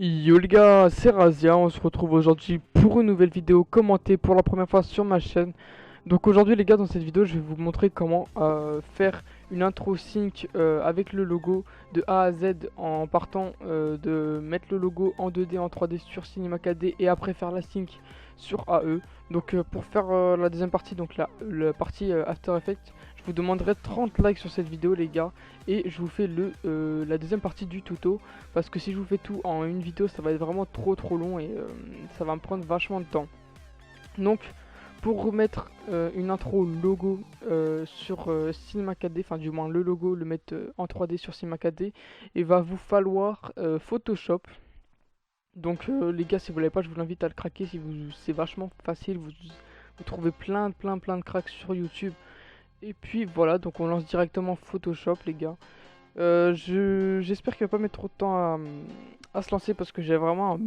Yo les gars, c'est Razia, on se retrouve aujourd'hui pour une nouvelle vidéo commentée pour la première fois sur ma chaîne. Donc aujourd'hui les gars, dans cette vidéo je vais vous montrer comment faire une intro sync avec le logo de A à Z en partant de mettre le logo en 2D, en 3D sur Cinema 4D et après faire la sync sur AE. Donc pour faire la deuxième partie, donc la partie After Effects, je vous demanderai 30 likes sur cette vidéo les gars, et je vous fais la deuxième partie du tuto. Parce que si je vous fais tout en une vidéo, ça va être vraiment trop long et ça va me prendre vachement de temps. Donc, pour remettre une intro logo sur Cinema 4D, enfin du moins le logo, le mettre en 3D sur Cinema 4D, il va vous falloir Photoshop. Donc les gars, si vous l'avez pas, je vous invite à le craquer. C'est vachement facile. Vous trouvez plein de cracks sur YouTube. Et puis voilà, donc on lance directement Photoshop les gars. J'espère qu'il va pas mettre trop de temps à se lancer parce que j'ai vraiment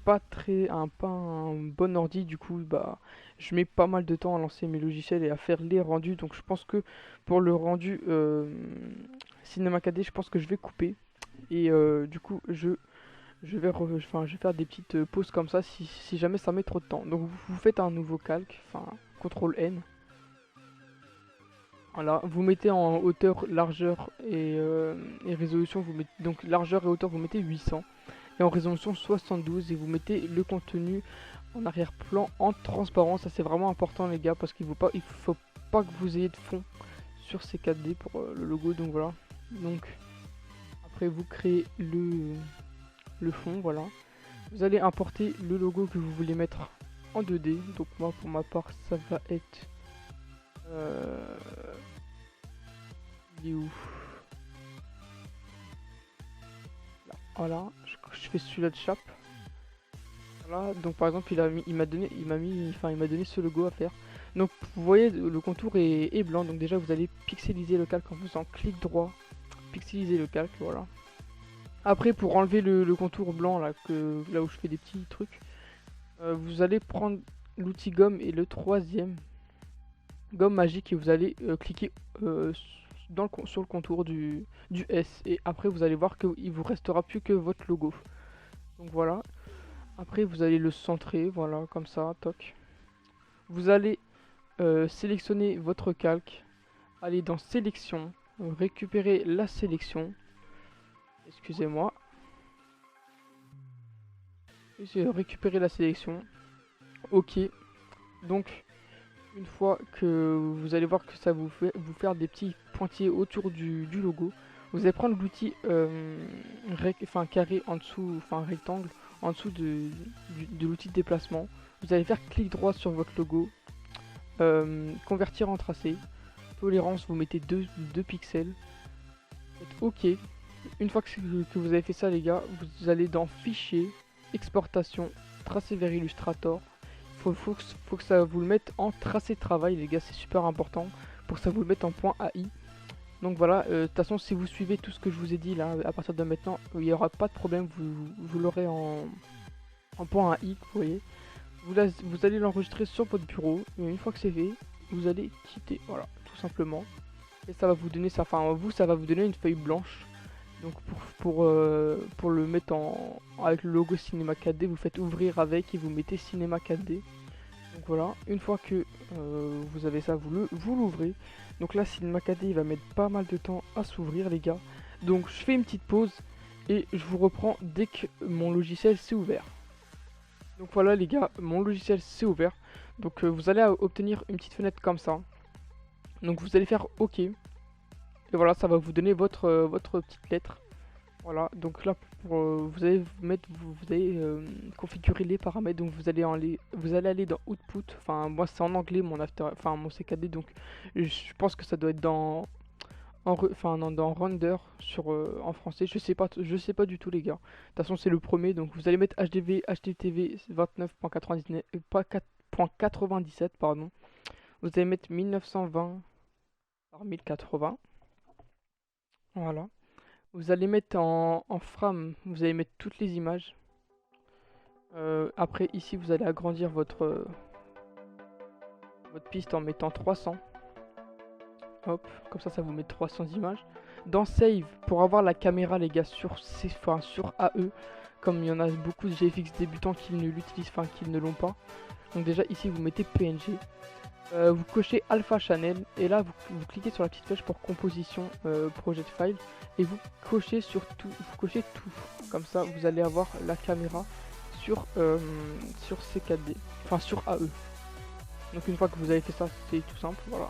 pas un bon ordi. Du coup, bah, je mets pas mal de temps à lancer mes logiciels et à faire les rendus. Donc, je pense que pour le rendu Cinema 4D, je pense que je vais couper. Et du coup, je vais faire des petites pauses comme ça si jamais ça met trop de temps. Donc, vous faites un nouveau calque, enfin, CTRL N. Voilà, vous mettez en hauteur, largeur et résolution, vous mettez donc largeur et hauteur, vous mettez 800 et en résolution 72 et vous mettez le contenu en arrière-plan en transparent. Ça c'est vraiment important les gars parce il faut pas que vous ayez de fond sur ces 4D pour le logo. Donc voilà. Donc après vous créez le fond, voilà. Vous allez importer le logo que vous voulez mettre en 2D. Donc moi pour ma part ça va être euh, il est où? Voilà, je fais celui-là de chape. Voilà, donc par exemple il m'a donné ce logo à faire. Donc vous voyez le contour est blanc, donc déjà vous allez pixeliser le calque en faisant clic droit, pixeliser le calque, voilà. Après pour enlever le contour blanc là où je fais des petits trucs, vous allez prendre l'outil gomme et le troisième gomme magique et vous allez cliquer sur le contour du S et après vous allez voir qu'il vous restera plus que votre logo. Donc voilà. Après, vous allez le centrer, voilà, comme ça, toc. Vous allez sélectionner votre calque, aller dans sélection, récupérer la sélection. Excusez-moi. Récupérer la sélection. Ok. Donc, une fois que vous allez voir que ça vous fait vous faire des petits pointillés autour du logo, vous allez prendre l'outil carré en dessous, enfin rectangle, en dessous de l'outil de déplacement. Vous allez faire clic droit sur votre logo, convertir en tracé, tolérance, vous mettez 2 pixels, faites OK. Une fois que vous avez fait ça les gars, vous allez dans fichier, exportation, tracé vers Illustrator. Faut que ça vous le mette en tracé de travail les gars, c'est super important pour que ça vous le mette en point AI. Donc voilà, de toute façon si vous suivez tout ce que je vous ai dit là à partir de maintenant, il n'y aura pas de problème, vous l'aurez en point AI, vous voyez. Vous allez l'enregistrer sur votre bureau et une fois que c'est fait, vous allez quitter, voilà, tout simplement. Et ça va vous donner ça, enfin vous ça va vous donner une feuille blanche. Donc pour le mettre avec le logo Cinema 4D, vous faites ouvrir avec et vous mettez Cinema 4D. Donc voilà, une fois que vous avez ça, vous l'ouvrez. Donc là Cinema 4D il va mettre pas mal de temps à s'ouvrir les gars. Donc je fais une petite pause et je vous reprends dès que mon logiciel s'est ouvert. Donc voilà les gars, mon logiciel s'est ouvert. Donc vous allez obtenir une petite fenêtre comme ça. Donc vous allez faire OK. Et voilà, ça va vous donner votre petite lettre. Voilà, donc là vous allez configurer les paramètres. Donc vous allez aller dans Output. Enfin moi c'est en anglais mon CKD. Donc je pense que ça doit être dans Render en français, je sais pas du tout les gars. De toute façon c'est le premier, donc vous allez mettre HDV, HTTV 29.99, pas 4.97 pardon. Vous allez mettre 1920 par 1080. Voilà. Vous allez mettre en frame, vous allez mettre toutes les images. Après ici vous allez agrandir votre piste en mettant 300. Hop, comme ça vous met 300 images. Dans Save, pour avoir la caméra les gars sur AE, comme il y en a beaucoup de GFX débutants qui ne l'utilisent, enfin qui ne l'ont pas. Donc déjà ici vous mettez PNG. Vous cochez Alpha Channel et là vous cliquez sur la petite flèche pour composition Project File et vous cochez sur tout, vous cochez tout. Comme ça vous allez avoir la caméra sur C4D, enfin sur AE. Donc une fois que vous avez fait ça, c'est tout simple, voilà.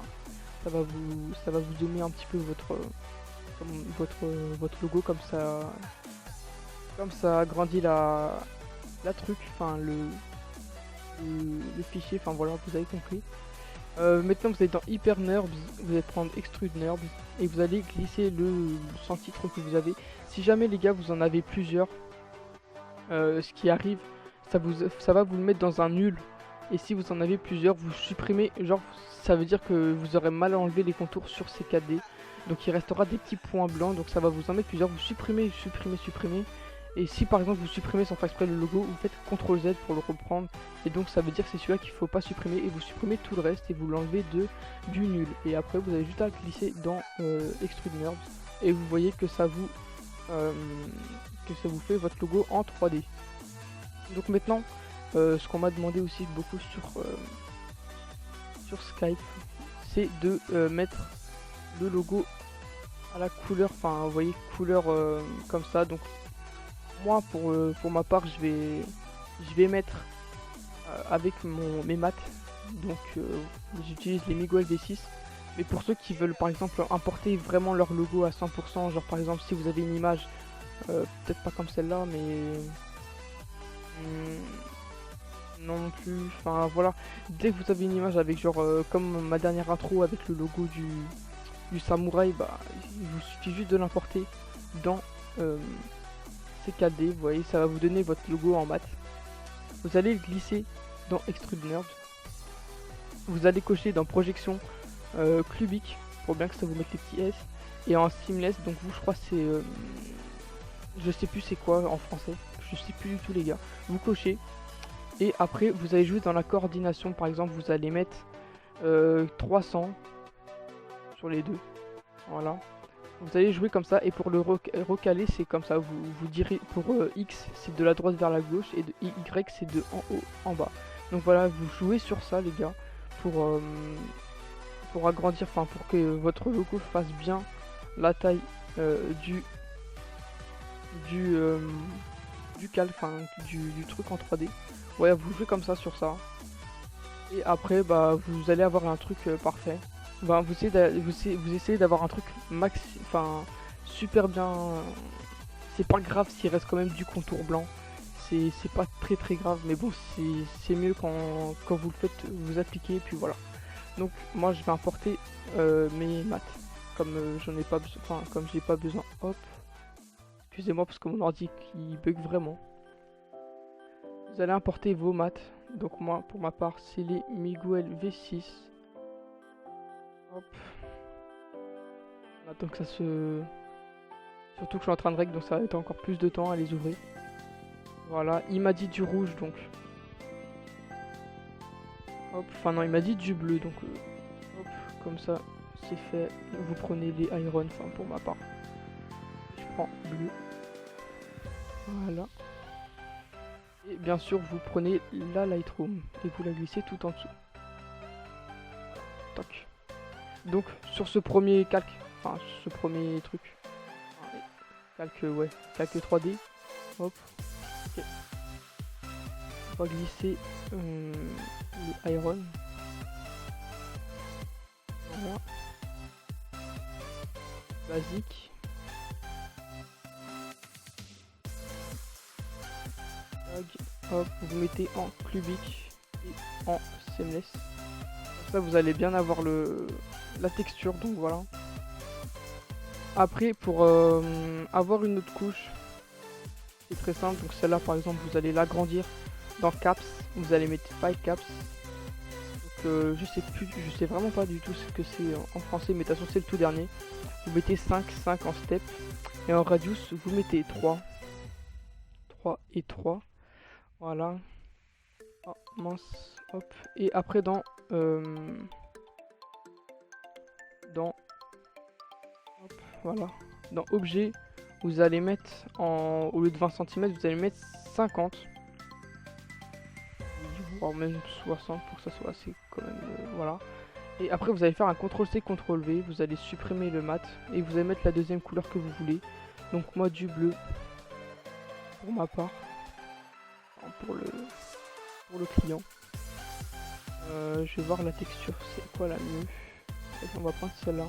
Ça va vous zoomer un petit peu votre logo comme ça agrandit la truc, enfin le fichier, enfin voilà, vous avez compris. Maintenant vous êtes dans Hyper Nerds, vous allez prendre Extrude Nerds et vous allez glisser le sans titre que vous avez. Si jamais les gars vous en avez plusieurs, ce qui arrive, ça va vous le mettre dans un nul. Et si vous en avez plusieurs, vous supprimez, genre ça veut dire que vous aurez mal enlevé les contours sur ces 4D. Donc il restera des petits points blancs, donc ça va vous en mettre plusieurs, vous supprimez. Et si par exemple vous supprimez sans faire exprès le logo, vous faites CTRL Z pour le reprendre. Et donc ça veut dire que c'est celui-là qu'il ne faut pas supprimer. Et vous supprimez tout le reste et vous l'enlevez du nul. Et après vous avez juste à glisser dans Extrude Nerds. Et vous voyez que ça vous fait votre logo en 3D. Donc maintenant, ce qu'on m'a demandé aussi beaucoup sur Skype, c'est de mettre le logo à la couleur, enfin vous voyez couleur comme ça. Donc moi pour ma part je vais mettre avec mes maths, donc j'utilise les Miguel V6. Mais pour ceux qui veulent par exemple importer vraiment leur logo à 100%, genre par exemple si vous avez une image, peut-être pas comme celle-là, mais non plus, enfin voilà, dès que vous avez une image avec genre comme ma dernière intro avec le logo du samouraï, bah il vous suffit juste de l'importer dans C4D, vous voyez, ça va vous donner votre logo en maths. Vous allez le glisser dans Extrude Nerd, vous allez cocher dans projection cubique pour bien que ça vous mette les petits S, et en seamless, donc vous je crois c'est je sais plus c'est quoi en français, je sais plus du tout les gars, vous cochez. Et après vous allez jouer dans la coordination, par exemple vous allez mettre 300 sur les deux, voilà. Vous allez jouer comme ça et pour le recaler c'est comme ça, vous direz pour X c'est de la droite vers la gauche et de Y c'est de en haut en bas. Donc voilà, vous jouez sur ça les gars pour agrandir, enfin pour que votre logo fasse bien la taille du truc en 3D. Ouais, vous jouez comme ça sur ça. Et après, bah, vous allez avoir un truc parfait. Bah, vous essayez d'avoir un truc super bien. C'est pas grave s'il reste quand même du contour blanc. C'est pas très grave, mais bon, c'est mieux quand vous le faites, vous appliquez, et puis voilà. Donc, moi, je vais importer mes maths. Comme j'en ai pas besoin, enfin, comme j'ai pas besoin. Hop. Excusez-moi parce que mon ordi qui bug vraiment. Vous allez importer vos maths. Donc moi, pour ma part, c'est les Miguel V6. Hop. On attend que ça se... Surtout que je suis en train de règle, donc ça va être encore plus de temps à les ouvrir. Voilà, il m'a dit du rouge, donc... Hop, enfin non, il m'a dit du bleu, donc... hop, comme ça, c'est fait. Vous prenez les iron, enfin pour ma part. Je prends bleu. Voilà. Et bien sûr, vous prenez la Lightroom et vous la glissez tout en dessous. Toc. Donc, sur ce premier calque, enfin, ce premier truc, calque 3D, hop, ok. On va glisser le iron. Voilà. Basique. Hop, vous mettez en cubique et en seamless. Comme ça vous allez bien avoir la texture, donc voilà. Après pour avoir une autre couche, c'est très simple. Donc celle-là par exemple vous allez l'agrandir dans caps, vous allez mettre 5 caps. Donc je sais vraiment pas du tout ce que c'est en français, mais de toute façon c'est le tout dernier. Vous mettez 5 en step et en radius vous mettez 3 et 3. Voilà. Oh, mince. Hop. Et après dans hop, voilà. Dans objet, vous allez mettre au lieu de 20 cm, vous allez mettre 50, voire même 60 pour que ça soit assez quand même, voilà. Et après vous allez faire un CTRL-C, CTRL-V, vous allez supprimer le mat et vous allez mettre la deuxième couleur que vous voulez. Donc moi du bleu pour ma part, enfin, pour le client. Je vais voir la texture, c'est quoi la mieux. On va prendre celle-là.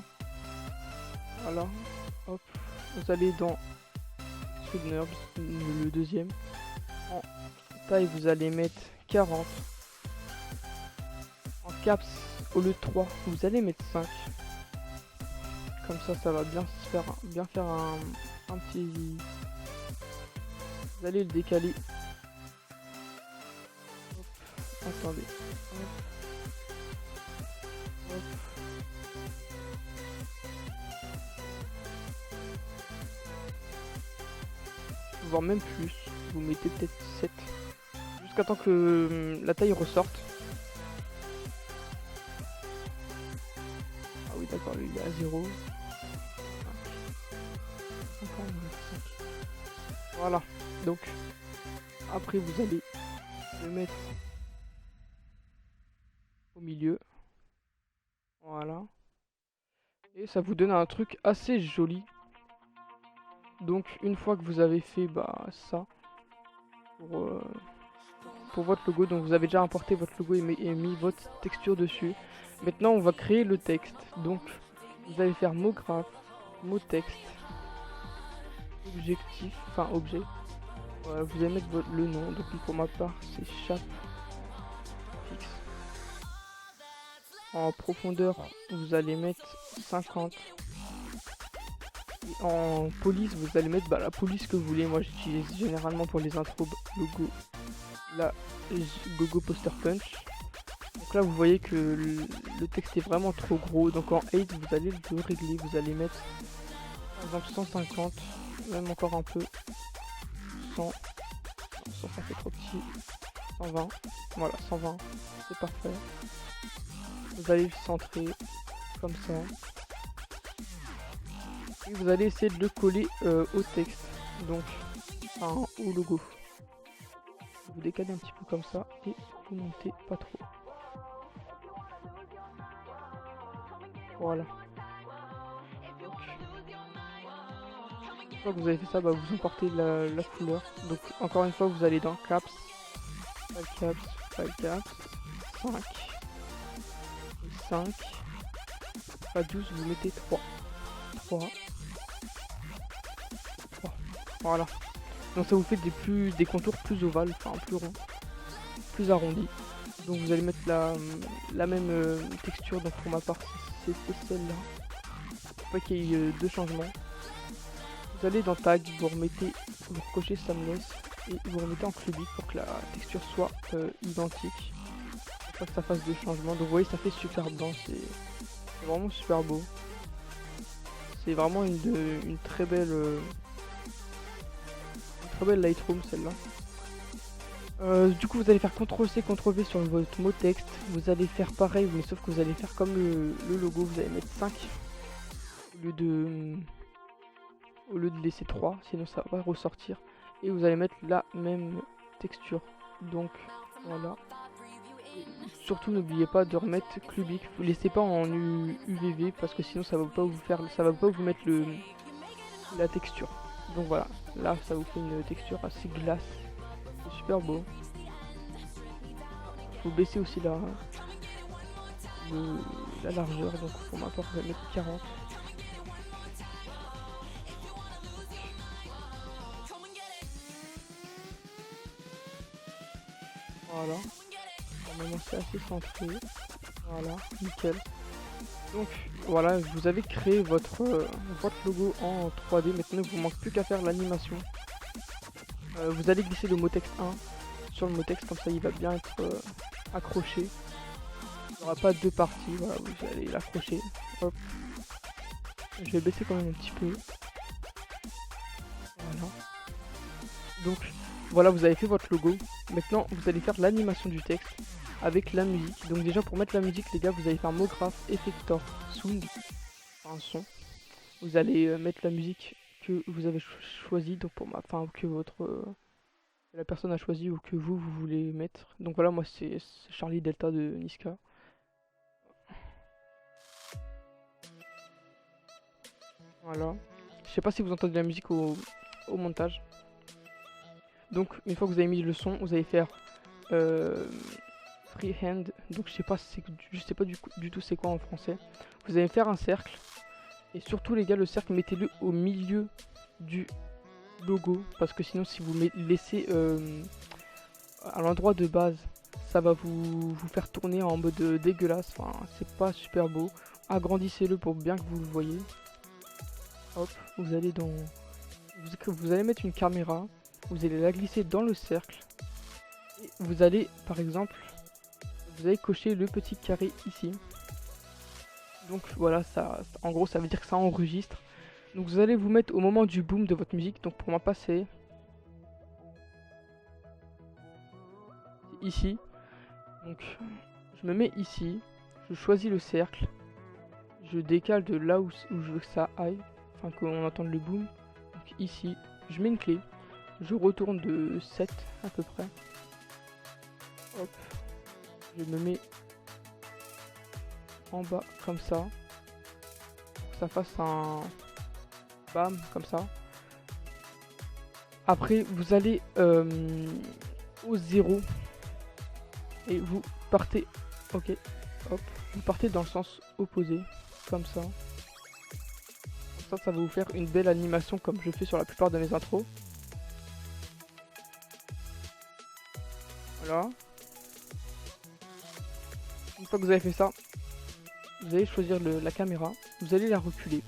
Voilà, hop, vous allez dans Scrivener, le deuxième. En taille, vous allez mettre 40. En caps, au lieu de 3, vous allez mettre 5. Comme ça va bien faire un petit... Vous allez le décaler. Hop, attendez. Hop. Hop. Voire même plus, vous mettez peut-être 7 jusqu'à temps que la taille ressorte. Ah oui d'accord, lui il est à 0. 5. Voilà, donc après vous allez le mettre au milieu. Voilà. Et ça vous donne un truc assez joli. Donc une fois que vous avez fait ça pour votre logo, donc vous avez déjà importé votre logo et mis votre texture dessus. Maintenant on va créer le texte. Donc vous allez faire mot graphe, mot texte, objectif, enfin objet. Voilà, vous allez mettre le nom. Donc pour ma part c'est Chap Fix. En profondeur vous allez mettre 50. Et en police vous allez mettre la police que vous voulez. Moi j'utilise généralement pour les intros logo la Gogo Poster Punch. Donc là vous voyez que le texte est vraiment trop gros. Donc en height vous allez le régler. Vous allez mettre par exemple 150, même encore un peu 100, ça fait trop petit, 120, voilà 120, c'est parfait. Vous allez le centrer comme ça. Et vous allez essayer de le coller au texte, donc au logo. Vous décalez un petit peu comme ça et vous montez pas trop. Voilà. Donc, une fois que vous avez fait ça, vous emportez la couleur. Donc encore une fois vous allez dans caps, file caps, 5 et 5, pas 12, vous mettez 3. Voilà. Donc ça vous fait des contours plus ovales, enfin plus ronds, plus arrondis. Donc vous allez mettre la même texture. Donc pour ma part c'était celle-là. Faut pas qu'il y ait deux changements. Vous allez dans tag, vous recochez Seamless et vous remettez en cubique pour que la texture soit identique. Faut pas que ça fasse deux changements. Donc vous voyez ça fait super blanc, c'est vraiment super beau. C'est vraiment une très belle Lightroom celle-là. Du coup vous allez faire CTRL-C, CTRL-V sur votre mot texte. Vous allez faire pareil mais sauf que vous allez faire comme le logo. Vous allez mettre 5 au lieu de laisser 3, sinon ça va ressortir. Et vous allez mettre la même texture. Donc voilà. Et surtout n'oubliez pas de remettre cubique. Vous laissez pas en UVV parce que sinon ça va pas vous mettre la texture. Donc voilà, là ça vous fait une texture assez glace. C'est super beau. Vous baissez aussi la largeur. Donc pour ma part, je vais mettre 40. Voilà. Normalement c'est assez centré. Voilà, nickel. Donc voilà, vous avez créé votre logo en 3D. Maintenant il vous manque plus qu'à faire l'animation. Vous allez glisser le mot texte 1 sur le mot texte, comme ça il va bien être accroché. Il n'y aura pas deux parties, voilà, vous allez l'accrocher. Hop. Je vais baisser quand même un petit peu. Voilà. Donc voilà, vous avez fait votre logo. Maintenant vous allez faire l'animation du texte avec la musique. Donc déjà pour mettre la musique les gars, vous allez faire mot graphe, effector, sound, un son. Vous allez mettre la musique que vous avez choisi, donc pour enfin que la personne a choisi ou que vous voulez mettre. Donc voilà, moi c'est Charlie Delta de Niska. Voilà. Je sais pas si vous entendez la musique au montage. Donc une fois que vous avez mis le son, vous allez faire freehand. Donc je sais pas du tout c'est quoi en français. Vous allez faire un cercle. Et surtout les gars, le cercle, mettez-le au milieu du logo. Parce que sinon si vous laissez à l'endroit de base, ça va vous faire tourner en mode dégueulasse. Enfin, c'est pas super beau. Agrandissez-le pour bien que vous le voyez. Hop, vous allez dans... Vous allez mettre une caméra. Vous allez la glisser dans le cercle. Et vous allez, par exemple, vous allez cocher le petit carré ici. Donc voilà, en gros, ça veut dire que ça enregistre. Donc vous allez vous mettre au moment du boom de votre musique. Donc pour moi, passer ici. Donc je me mets ici. Je choisis le cercle. Je décale de là où je veux que ça aille. Enfin, qu'on entende le boom. Donc ici, je mets une clé. Je retourne de 7 à peu près. Hop. Je me mets en bas comme ça. Pour que ça fasse un bam comme ça. Après vous allez au 0 et vous partez. Ok. Hop. Vous partez dans le sens opposé. Comme ça. Comme ça va vous faire une belle animation comme je fais sur la plupart de mes intros. Voilà. Une fois que vous avez fait ça, vous allez choisir la caméra, vous allez la reculer.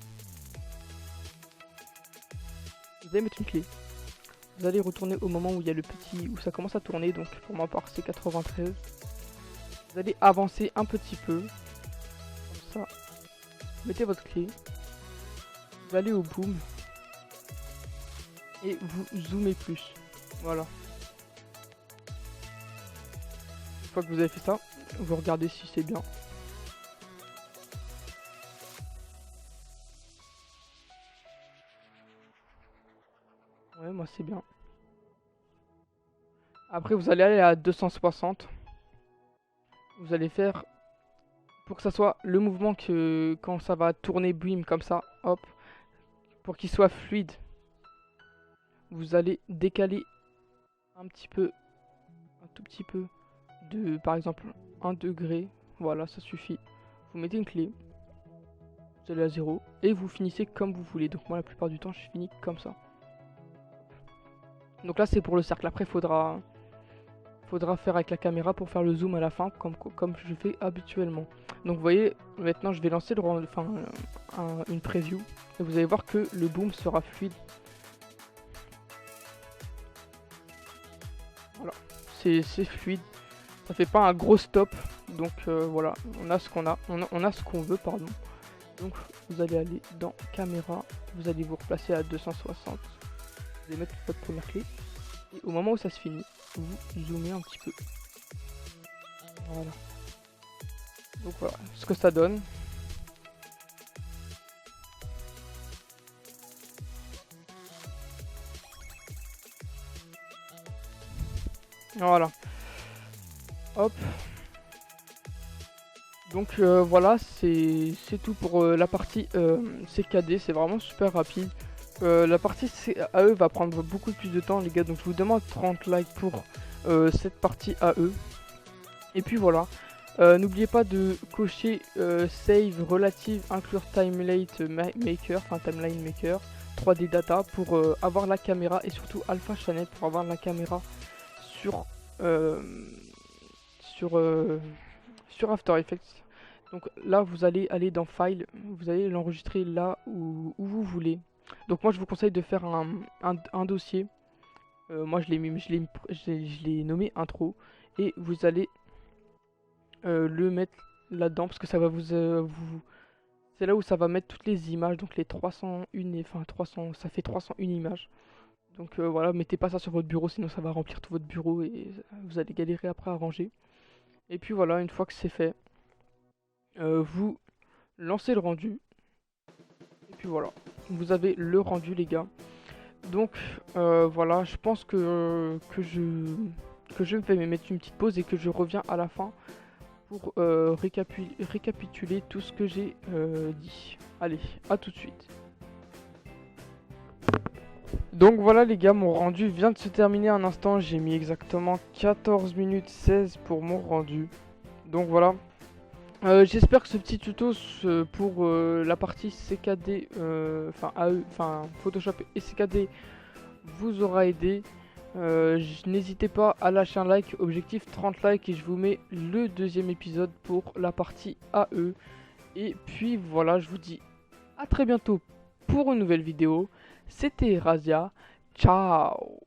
Vous allez mettre une clé. Vous allez retourner au moment où il y a le petit, où ça commence à tourner, donc pour ma part c'est 93. Vous allez avancer un petit peu, comme ça. Mettez votre clé. Vous allez au boom. Et vous zoomez plus. Voilà. Une fois que vous avez fait ça, vous regardez si c'est bien. Ouais, moi c'est bien. Après vous allez aller à 260. Vous allez faire pour que ça soit le mouvement que quand ça va tourner boom comme ça, hop, pour qu'il soit fluide. Vous allez décaler un petit peu, un tout petit peu de par exemple 1 degré. Voilà, ça suffit. Vous mettez une clé. Vous allez à 0 et vous finissez comme vous voulez. Donc moi la plupart du temps je finis comme ça. Donc là c'est pour le cercle. Après faudra faire avec la caméra pour faire le zoom à la fin comme je fais habituellement. Donc vous voyez, maintenant je vais lancer une preview et vous allez voir que le boom sera fluide. Voilà, c'est fluide. Ça fait pas un gros stop. Donc voilà, on a ce qu'on a, on a ce qu'on veut, pardon. Donc vous allez aller dans caméra, vous allez vous replacer à 260. Vous allez mettre votre première clé. Et au moment où ça se finit, vous zoomez un petit peu. Voilà. Donc voilà ce que ça donne. Voilà. Hop. Donc voilà, c'est tout pour la partie CKD. C'est vraiment super rapide. La partie AE va prendre beaucoup plus de temps les gars. Donc je vous demande 30 likes pour cette partie AE. Et puis voilà. N'oubliez pas de cocher save relative inclure timeline maker 3D data pour avoir la caméra et surtout alpha channel pour avoir la caméra sur After Effects. Donc là vous allez aller dans file, vous allez l'enregistrer là où vous voulez. Donc moi je vous conseille de faire un dossier. Moi je l'ai nommé intro et vous allez le mettre là-dedans parce que ça va c'est là où ça va mettre toutes les images, donc les 301 ça fait 301 images. Donc voilà, mettez pas ça sur votre bureau sinon ça va remplir tout votre bureau et vous allez galérer après à ranger. Et puis voilà, une fois que c'est fait, vous lancez le rendu. Et puis voilà. vous avez le rendu les gars. Donc voilà, je pense que je me fais mettre une petite pause et que je reviens à la fin pour récapituler tout ce que j'ai dit. Allez, à tout de suite. Donc voilà les gars, mon rendu vient de se terminer un instant. J'ai mis exactement 14 minutes 16 pour mon rendu. Donc voilà. J'espère que ce petit tuto pour la partie CKD, enfin AE, enfin Photoshop et CKD vous aura aidé. N'hésitez pas à lâcher un like, objectif 30 likes et je vous mets le deuxième épisode pour la partie AE. Et puis voilà, je vous dis à très bientôt pour une nouvelle vidéo. C'était Razia, ciao.